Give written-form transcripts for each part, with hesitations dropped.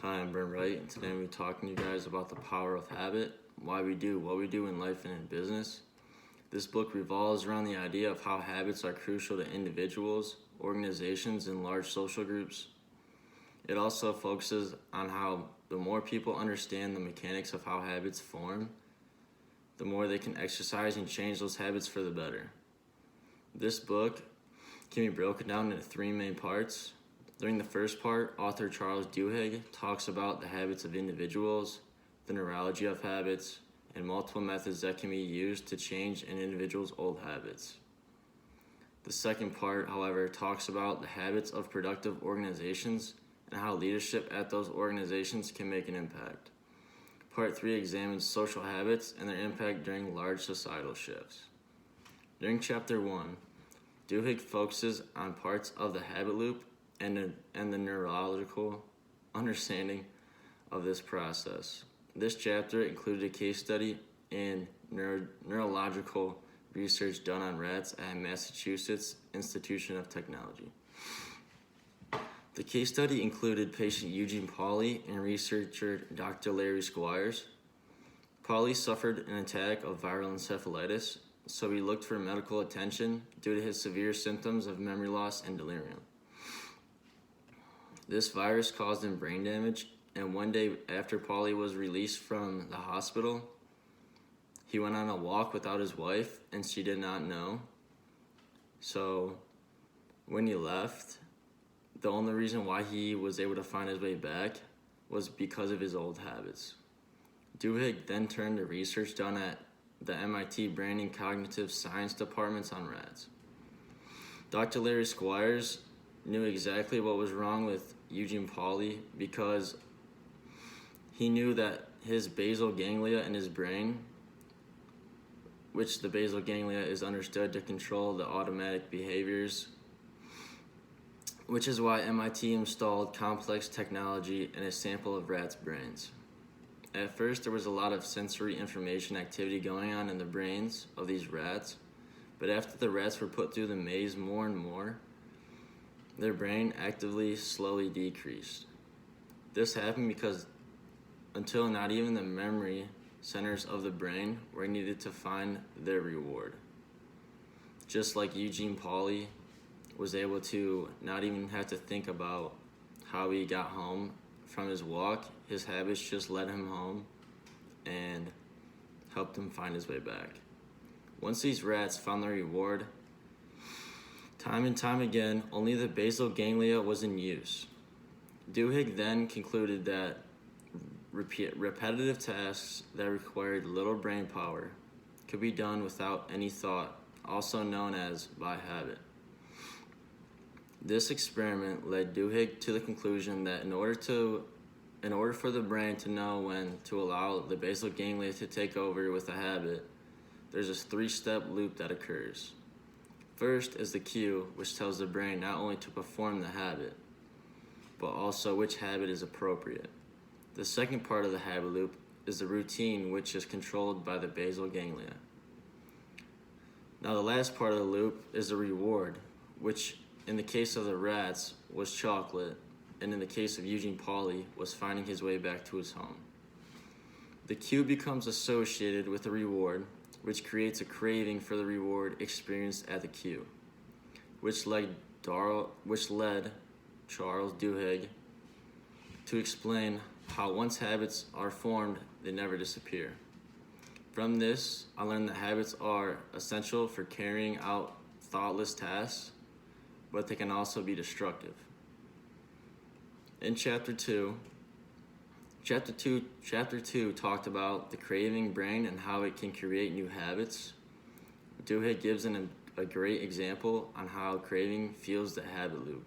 Hi, I'm Brent Wright, and today I'm going to be talking to you guys about the power of habit, why we do what we do in life and in business. This book revolves around the idea of how habits are crucial to individuals, organizations, and large social groups. It also focuses on how the more people understand the mechanics of how habits form, the more they can exercise and change those habits for the better. This book can be broken down into three main parts. During the first part, author Charles Duhigg talks about the habits of individuals, the neurology of habits, and multiple methods that can be used to change an individual's old habits. The second part, however, talks about the habits of productive organizations and how leadership at those organizations can make an impact. Part 3 examines social habits and their impact during large societal shifts. During Chapter 1, Duhigg focuses on parts of the habit loop and the neurological understanding of this process. This chapter included a case study in neurological research done on rats at Massachusetts Institute of Technology. The case study included patient Eugene Pauly and researcher Dr. Larry Squires. Pauly suffered an attack of viral encephalitis, so he looked for medical attention due to his severe symptoms of memory loss and delirium. This virus caused him brain damage, and one day after Pauly was released from the hospital, he went on a walk without his wife, and she did not know. So when he left, the only reason why he was able to find his way back was because of his old habits. Duhigg then turned to research done at the MIT Brain and Cognitive Science departments on rats. Dr. Larry Squires knew exactly what was wrong with Eugene Pauly because he knew that his basal ganglia in his brain, which the basal ganglia is understood to control the automatic behaviors, which is why MIT installed complex technology in a sample of rats' brains. At first, there was a lot of sensory information activity going on in the brains of these rats, but after the rats were put through the maze more and more, their brain actively slowly decreased. This happened because until not even the memory centers of the brain were needed to find their reward. Just like Eugene Pauly was able to not even have to think about how he got home from his walk, his habits just led him home and helped him find his way back. Once these rats found their reward, time and time again, only the basal ganglia was in use. Duhigg then concluded that repetitive tasks that required little brain power could be done without any thought, also known as by habit. This experiment led Duhigg to the conclusion that in order for the brain to know when to allow the basal ganglia to take over with a habit, there's a three-step loop that occurs. First is the cue, which tells the brain not only to perform the habit, but also which habit is appropriate. The second part of the habit loop is the routine, which is controlled by the basal ganglia. Now the last part of the loop is the reward, which in the case of the rats was chocolate, and in the case of Eugene Pauly was finding his way back to his home. The cue becomes associated with the reward, which creates a craving for the reward experienced at the cue, which led Charles Duhigg to explain how once habits are formed, they never disappear. From this, I learned that habits are essential for carrying out thoughtless tasks, but they can also be destructive. In Chapter 2 talked about the craving brain and how it can create new habits. Duhigg gives a great example on how craving fuels the habit loop.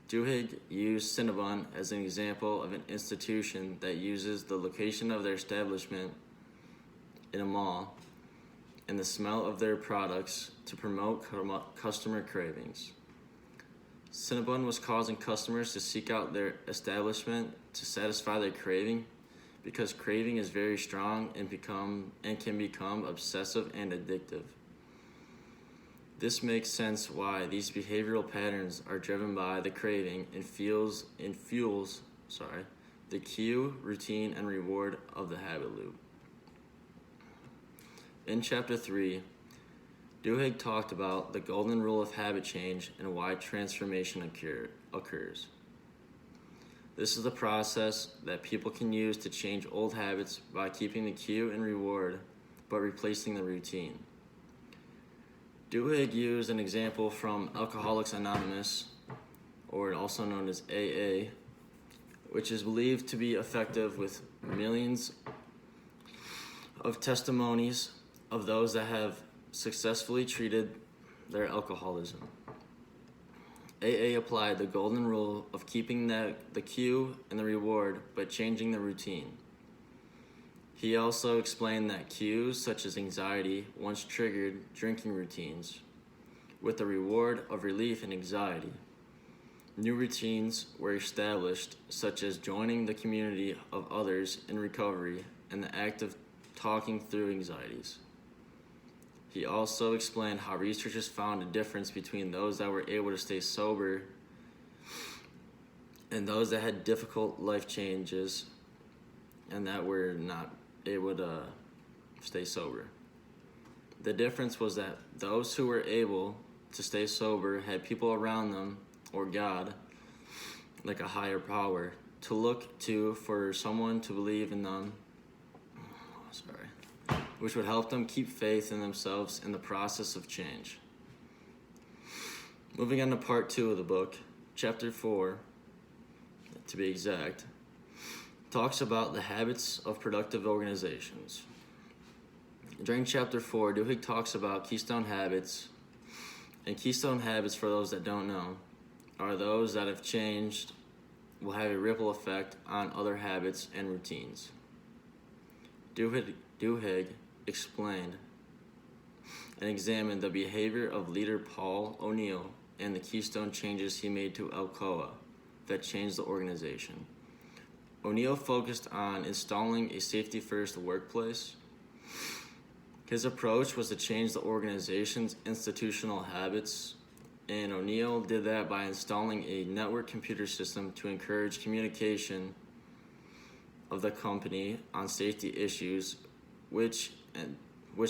Duhigg used Cinnabon as an example of an institution that uses the location of their establishment in a mall and the smell of their products to promote customer cravings. Cinnabon was causing customers to seek out their establishment to satisfy their craving because craving is very strong and can become obsessive and addictive. This makes sense why these behavioral patterns are driven by the craving and fuels the cue, routine, and reward of the habit loop. In Chapter 3, Duhigg talked about the golden rule of habit change and why transformation occurs. This is the process that people can use to change old habits by keeping the cue and reward, but replacing the routine. Duhigg used an example from Alcoholics Anonymous, or also known as AA, which is believed to be effective with millions of testimonies of those that have successfully treated their alcoholism. AA applied the golden rule of keeping the cue and the reward, but changing the routine. He also explained that cues such as anxiety once triggered drinking routines, with the reward of relief and anxiety. New routines were established, such as joining the community of others in recovery and the act of talking through anxieties. He also explained how researchers found a difference between those that were able to stay sober and those that had difficult life changes and that were not able to stay sober. The difference was that those who were able to stay sober had people around them, or God, like a higher power, to look to for someone to believe in them, which would help them keep faith in themselves in the process of change. Moving on to part 2 of the book, chapter 4, to be exact, talks about the habits of productive organizations. During chapter 4, Duhigg talks about keystone habits, and keystone habits, for those that don't know, are those that have changed will have a ripple effect on other habits and routines. Duhigg explained and examined the behavior of leader Paul O'Neill and the keystone changes he made to Alcoa that changed the organization. O'Neill focused on installing a safety-first workplace. His approach was to change the organization's institutional habits, and O'Neill did that by installing a network computer system to encourage communication of the company on safety issues, which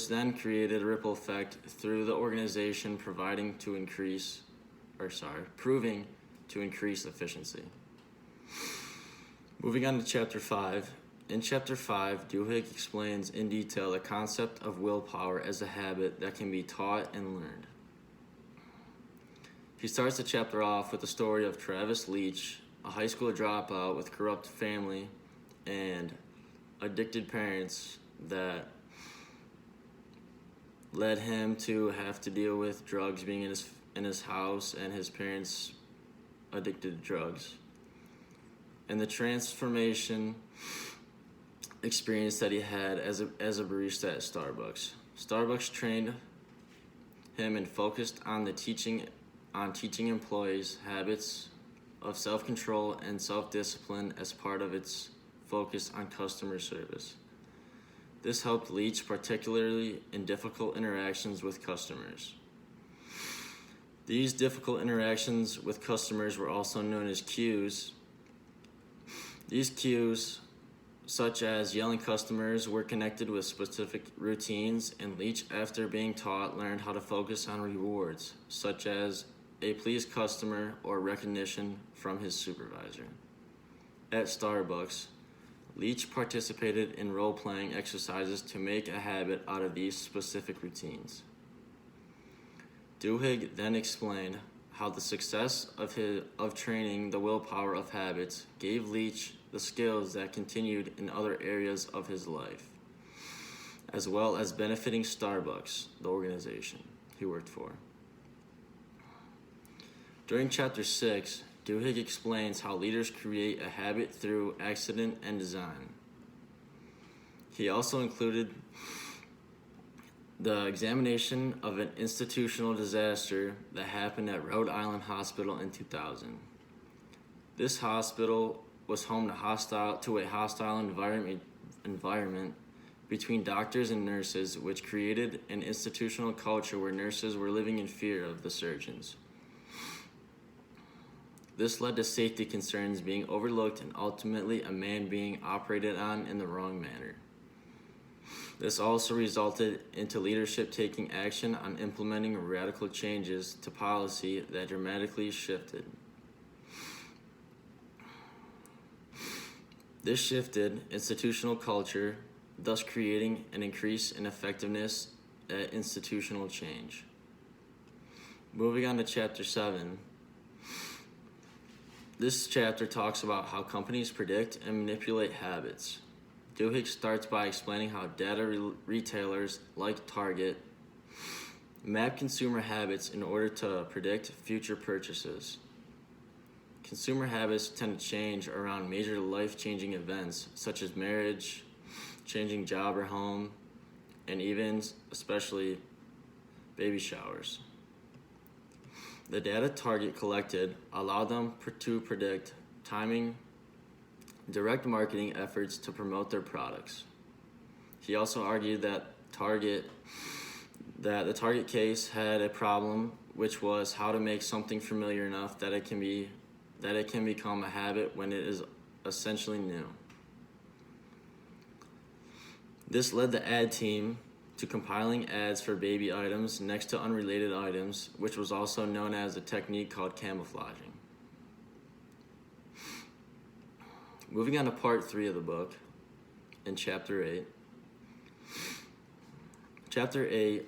then created a ripple effect through the organization, proving to increase efficiency. Moving on to chapter 5. In chapter 5, Duhigg explains in detail the concept of willpower as a habit that can be taught and learned. He starts the chapter off with the story of Travis Leach, a high school dropout with corrupt family and addicted parents that led him to have to deal with drugs, being in his house and his parents addicted to drugs. And the transformation experience that he had as a barista at Starbucks. Starbucks trained him and focused on teaching employees habits of self-control and self-discipline as part of its focus on customer service. This helped Leach particularly in difficult interactions with customers. These difficult interactions with customers were also known as cues. These cues, such as yelling customers, were connected with specific routines, and Leach, after being taught, learned how to focus on rewards, such as a pleased customer or recognition from his supervisor. At Starbucks, Leach participated in role-playing exercises to make a habit out of these specific routines. Duhigg then explained how the success of training the willpower of habits gave Leach the skills that continued in other areas of his life, as well as benefiting Starbucks, the organization he worked for. During chapter 6, Duhigg explains how leaders create a habit through accident and design. He also included the examination of an institutional disaster that happened at Rhode Island Hospital in 2000. This hospital was home to a hostile environment between doctors and nurses, which created an institutional culture where nurses were living in fear of the surgeons. This led to safety concerns being overlooked and ultimately a man being operated on in the wrong manner. This also resulted into leadership taking action on implementing radical changes to policy that dramatically shifted. This shifted institutional culture, thus creating an increase in effectiveness at institutional change. Moving on to Chapter 7. This chapter talks about how companies predict and manipulate habits. Duhigg starts by explaining how data retailers like Target map consumer habits in order to predict future purchases. Consumer habits tend to change around major life-changing events such as marriage, changing job or home, and even, especially, baby showers. The data Target collected allowed them to predict timing, direct marketing efforts to promote their products. He also argued that the Target case had a problem, which was how to make something familiar enough that it can become a habit when it is essentially new. This led the ad team to compiling ads for baby items next to unrelated items, which was also known as a technique called camouflaging. Moving on to part 3 of the book, in chapter 8. Chapter 8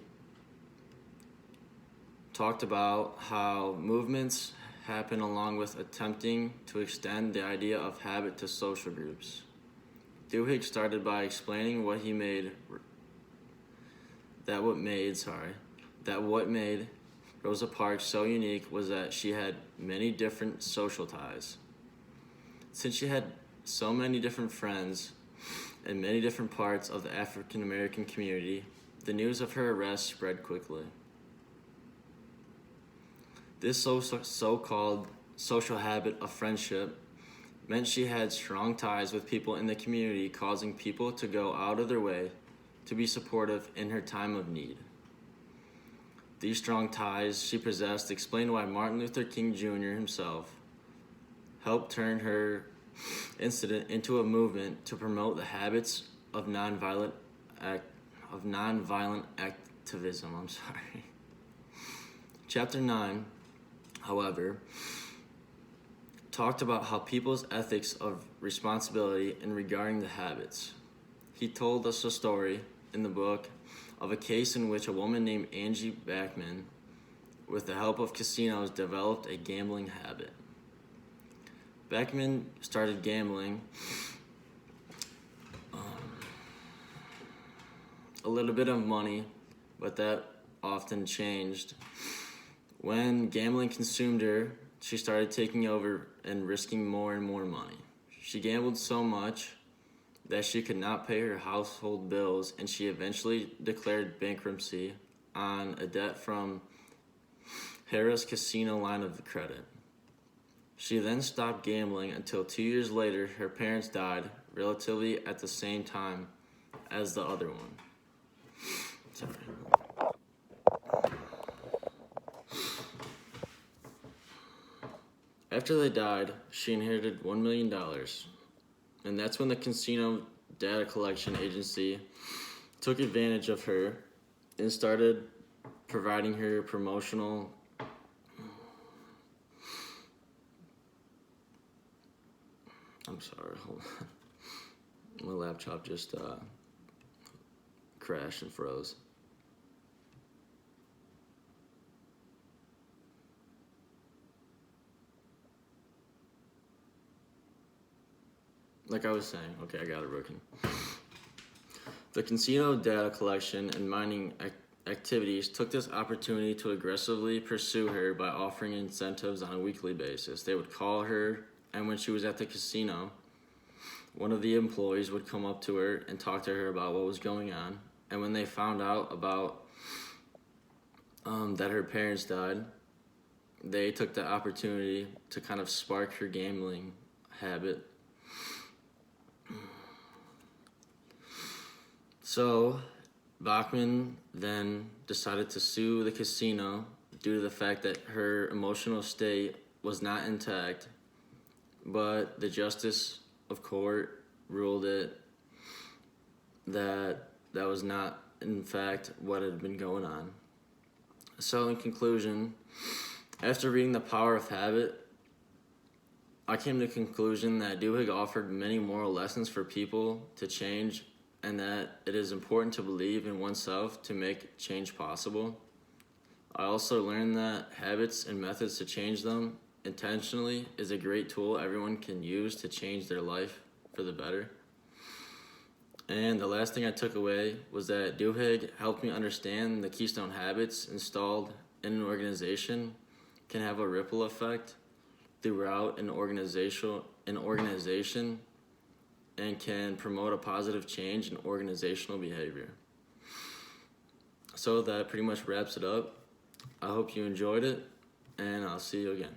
talked about how movements happen along with attempting to extend the idea of habit to social groups. Duhigg started by explaining what made Rosa Parks so unique was that she had many different social ties. Since she had so many different friends in many different parts of the African American community, the news of her arrest spread quickly. This so-called social habit of friendship meant she had strong ties with people in the community, causing people to go out of their way to be supportive in her time of need. These strong ties she possessed explain why Martin Luther King Jr. himself helped turn her incident into a movement to promote the habits of nonviolent activism. Chapter 9, however, talked about how people's ethics of responsibility in regarding the habits. He told us a story in the book of a case in which a woman named Angie Backman, with the help of casinos, developed a gambling habit. Backman started gambling a little bit of money, but that often changed. When gambling consumed her, she started taking over and risking more and more money. She gambled so much that she could not pay her household bills, and she eventually declared bankruptcy on a debt from Harrah's Casino line of credit. She then stopped gambling until 2 years later her parents died, relatively at the same time as the other one. Sorry. After they died, she inherited $1 million. And that's when the casino data collection agency took advantage of her and started providing her promotional hold on. My laptop just crashed and froze. Like I was saying, okay, I got it working. The casino data collection and mining activities took this opportunity to aggressively pursue her by offering incentives on a weekly basis. They would call her, and when she was at the casino, one of the employees would come up to her and talk to her about what was going on. And when they found out about that her parents died, they took the opportunity to kind of spark her gambling habit. So, Bachman then decided to sue the casino due to the fact that her emotional state was not intact, but the justice of court ruled it that was not, in fact, what had been going on. So, in conclusion, after reading The Power of Habit, I came to the conclusion that Duhigg offered many moral lessons for people to change, and that it is important to believe in oneself to make change possible. I also learned that habits and methods to change them intentionally is a great tool everyone can use to change their life for the better. And the last thing I took away was that Duhigg helped me understand the Keystone habits installed in an organization can have a ripple effect throughout an organization and can promote a positive change in organizational behavior. So that pretty much wraps it up. I hope you enjoyed it, and I'll see you again.